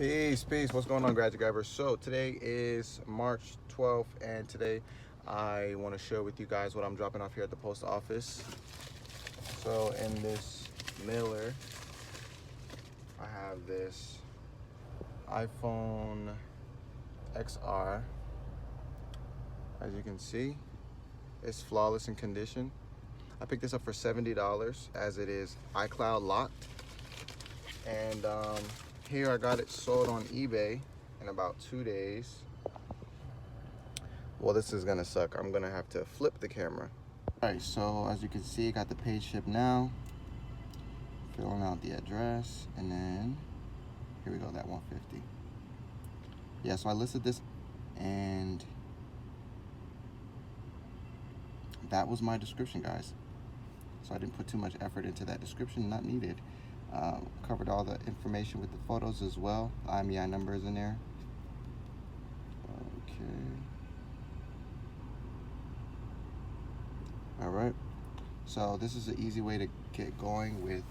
Peace. What's going on, Gadget Grabbers? So today is March 12th, and today I want to share with you guys what I'm dropping off here at the post office. So in this mailer, I have this iPhone XR. As you can see, it's flawless in condition. I picked this up for $70 as it is iCloud locked. And here I got it sold on eBay in about 2 days. Well, this is gonna suck. I'm gonna have to flip the camera. All right, so as you can see, I got the page ship now. Filling out the address, and then here we go, that 150. Yeah, so I listed this, and that was my description, guys. So I didn't put too much effort into that description, not needed. Covered all the information with the photos as well. The IMEI number is in there. Okay. All right. So this is an easy way to get going with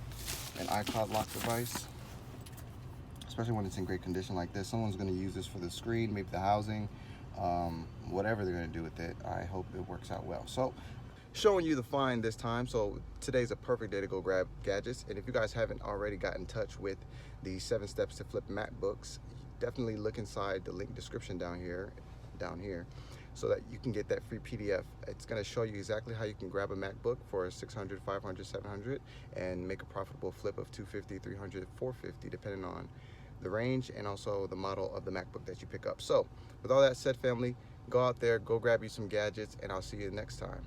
an iCloud lock device, especially when it's in great condition like this. Someone's going to use this for the screen, maybe the housing, whatever they're going to do with it. I hope it works out well. So showing you the find this time. So today's a perfect day to go grab gadgets. And if you guys haven't already got in touch with the 7 steps to flip Macbooks, definitely look inside the link description down here, so that you can get that free PDF. It's going to show you exactly how you can grab a MacBook for 600, 500, 700 and make a profitable flip of 250, 300, 450, depending on the range and also the model of the MacBook that you pick up. So with all that said, family, go out there, go grab you some gadgets, and I'll see you next time.